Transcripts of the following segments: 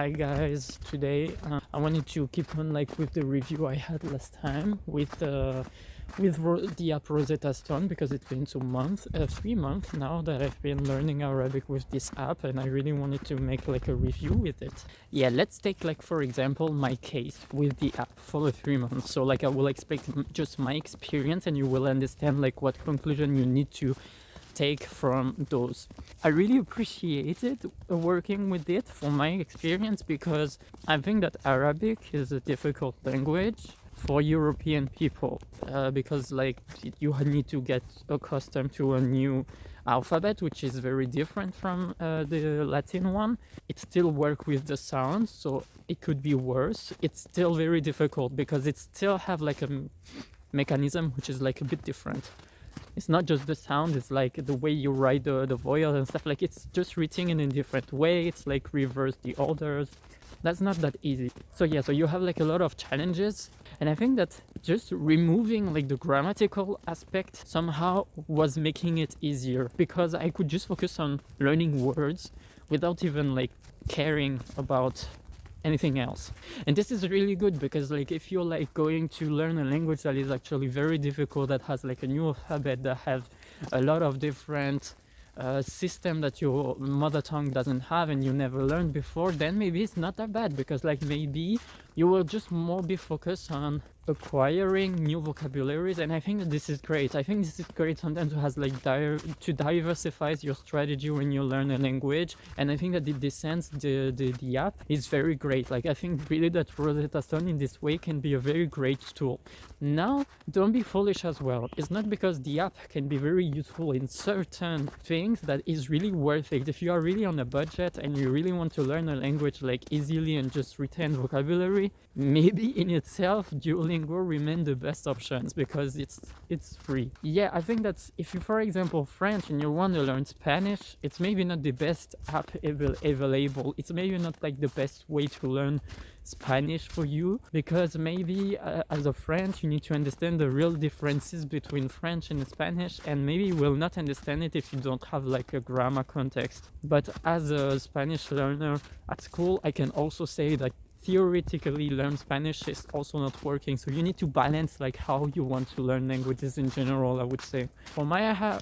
Hi guys, today I wanted to keep on like with the review I had last time with the app Rosetta Stone, because it's been 3 months now that I've been learning Arabic with this app, and I really wanted to make like a review with it. Yeah, let's take like for example my case with the app for the 3 months. So like I will explain just my experience and you will understand like what conclusion you need to take from those. I really appreciated working with it for my experience, because I think that Arabic is a difficult language for European people, because like you need to get accustomed to a new alphabet, which is very different from the Latin one. It still works with the sounds, so it could be worse. It's still very difficult because it still have like a mechanism which is like a bit different. It's not just the sound, it's like the way you write the vowels and stuff. Like it's just written in a different way. It's like reverse the orders. That's not that easy. So yeah, so you have like a lot of challenges, and I think that just removing like the grammatical aspect somehow was making it easier, because I could just focus on learning words without even like caring about anything else. And this is really good, because like if you're like going to learn a language that is actually very difficult, that has like a new alphabet, that has a lot of different system that your mother tongue doesn't have and you never learned before, then maybe it's not that bad, because like maybe you will just more be focused on acquiring new vocabularies. And I think that this is great. I think this is great sometimes to has like to diversify your strategy when you learn a language. And I think that in this sense the app is very great. Like I think really that Rosetta Stone in this way can be a very great tool. Now don't be foolish as well. It's not because the app can be very useful in certain things that is really worth it. If you are really on a budget and you really want to learn a language like easily and just retain vocabulary, maybe in itself Duolingo remain the best options, because it's free. Yeah, I think that if you, for example, French and you want to learn Spanish, it's maybe not the best app available. It's maybe not like the best way to learn Spanish for you, because maybe as a French you need to understand the real differences between French and Spanish, and maybe you will not understand it if you don't have like a grammar context. But as a Spanish learner at school, I can also say that theoretically learn Spanish is also not working. So you need to balance like how you want to learn languages in general, I would say. For my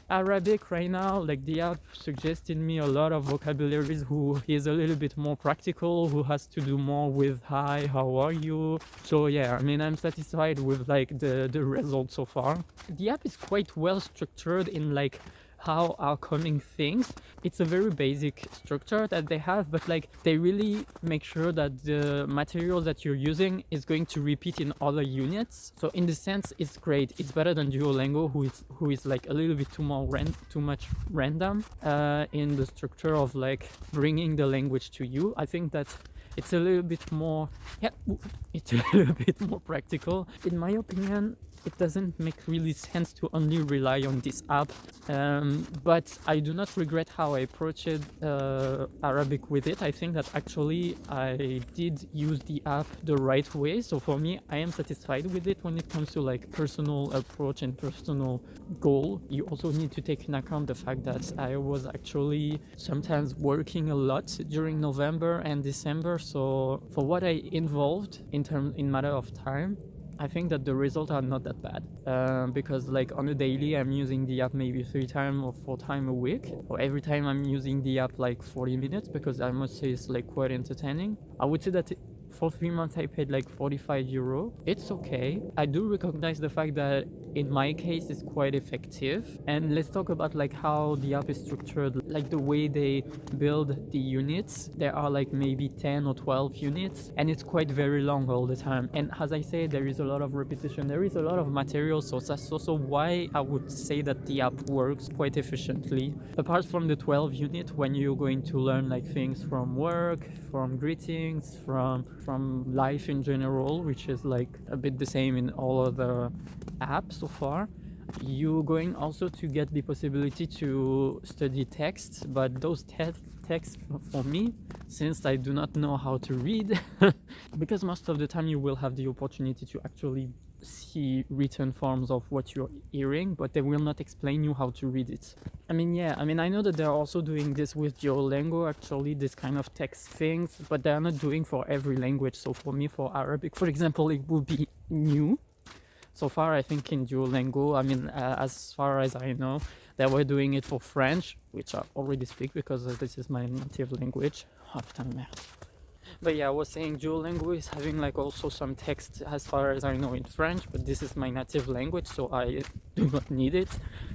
Arabic right now, like the app suggested me a lot of vocabularies who is a little bit more practical, who has to do more with hi, how are you. So yeah, I mean, I'm satisfied with like the results so far. The app is quite well structured in like how are coming things. It's a very basic structure that they have, but like they really make sure that the material that you're using is going to repeat in other units. So in the sense, it's great. It's better than Duolingo, who is like a little bit too much random in the structure of like bringing the language to you. I think that it's a little bit more, it's a little bit more practical. In my opinion, it doesn't make really sense to only rely on this app, but I do not regret how I approached Arabic with it. I think that actually I did use the app the right way. So for me, I am satisfied with it. When it comes to like personal approach and personal goal, you also need to take in account the fact that I was actually sometimes working a lot during November and December. So for what I involved in matter of time, I think that the results are not that bad, because like on a daily I'm using the app maybe 3 times or 4 times a week, or every time I'm using the app like 40 minutes, because I must say it's like quite entertaining. I would say that for 3 months I paid like 45 euro. It's okay. I do recognize the fact that in my case it's quite effective. And let's talk about like how the app is structured, like the way they build the units. There are like maybe 10 or 12 units, and it's quite very long all the time. And as I say, there is a lot of repetition, there is a lot of material, so that's also why I would say that the app works quite efficiently. Apart from the 12 unit, when you're going to learn like things from work, from greetings, from life in general, which is like a bit the same in all of the apps so far, you're going also to get the possibility to study texts. But those texts for me, since I do not know how to read, because most of the time you will have the opportunity to actually see written forms of what you're hearing, but they will not explain you how to read it. I mean, yeah, I mean, I know that they're also doing this with Duolingo, actually, this kind of text things, but they're not doing for every language. So for me, for Arabic, for example, it will be new. So far, I think in Duolingo, I mean, as far as I know, they were doing it for French, which I already speak because this is my native language. Oh, putain, merde. But yeah, I was saying Duolingo is having like also some text as far as I know in French, but this is my native language, so I do not need it.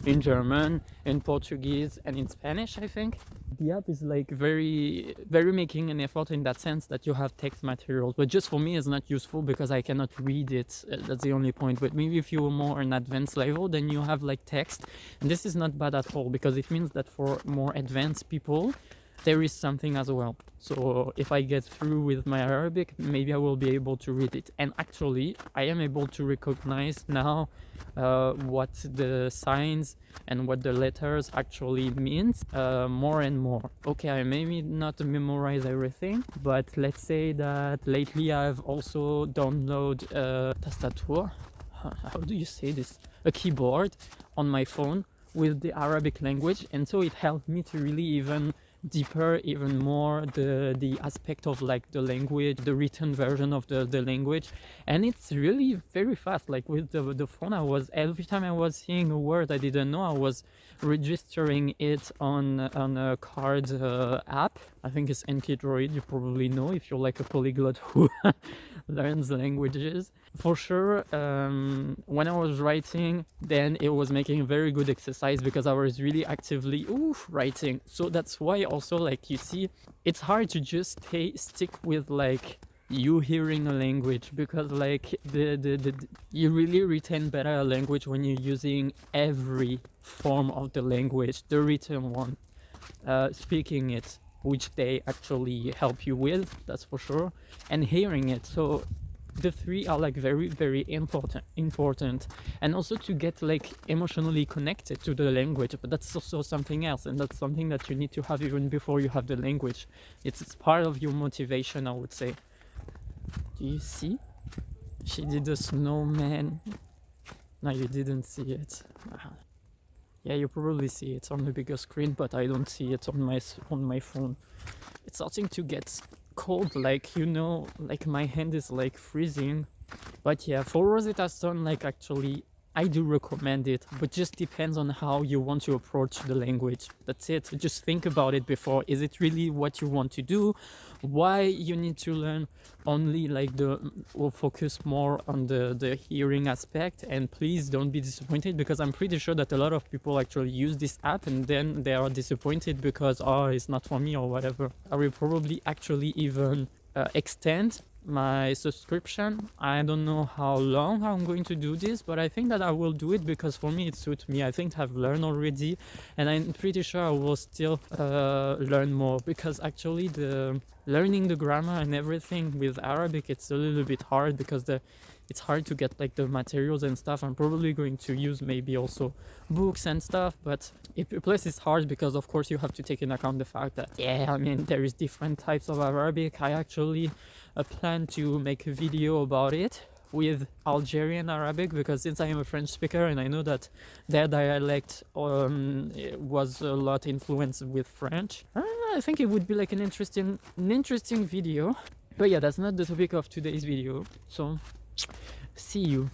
In German, in Portuguese, and in Spanish, I think. The app is like very making an effort in that sense that you have text materials, but just for me it's not useful because I cannot read it. That's the only point. But maybe if you are more an advanced level, then you have like text, and this is not bad at all because it means that for more advanced people there is something as well. So if I get through with my Arabic, maybe I will be able to read it. And actually, I am able to recognize now what the signs and what the letters actually means more and more. Okay, I maybe not memorize everything, but let's say that lately I've also downloaded tastatur. How do you say this? A keyboard on my phone with the Arabic language, and so it helped me to really even deeper even more the aspect of like the language, the written version of the language, and it's really very fast. Like with the phone, I was every time I was seeing a word I didn't know, I was registering it on a card app. I think it's Droid. You probably know if you're like a polyglot who learns languages. For sure, when I was writing, then it was making a very good exercise because I was really actively writing. So that's why also, like, you see, it's hard to just stick with like you hearing a language, because like you really retain better a language when you're using every form of the language, the written one, speaking it, which they actually help you with, that's for sure, and hearing it. So the three are like very important, and also to get like emotionally connected to the language. But that's also something else, and that's something that you need to have even before you have the language. It's part of your motivation, I would say. Do you see? She did a snowman. No, you didn't see it. Yeah, you probably see it on the bigger screen, but I don't see it on my phone. It's starting to get cold, like, you know, like my hand is like freezing. But yeah, for Rosetta Stone, like, actually I do recommend it, but just depends on how you want to approach the language. That's it. Just think about it before. Is it really what you want to do? Why you need to learn only like or focus more on the hearing aspect? And please don't be disappointed, because I'm pretty sure that a lot of people actually use this app and then they are disappointed because, oh, it's not for me or whatever. I will probably actually even extend my subscription. I don't know how long I'm going to do this, but I think that I will do it because for me it suits me. I think I've learned already, and I'm pretty sure I will still learn more, because actually the learning the grammar and everything with Arabic, it's a little bit hard because it's hard to get like the materials and stuff. I'm probably going to use maybe also books and stuff, but plus it's hard because of course you have to take into account the fact that, yeah, I mean, there is different types of Arabic. I actually plan to make a video about it with Algerian Arabic, because since I am a French speaker and I know that their dialect was a lot influenced with French, I think it would be like an interesting video. But yeah, that's not the topic of today's video, so see you.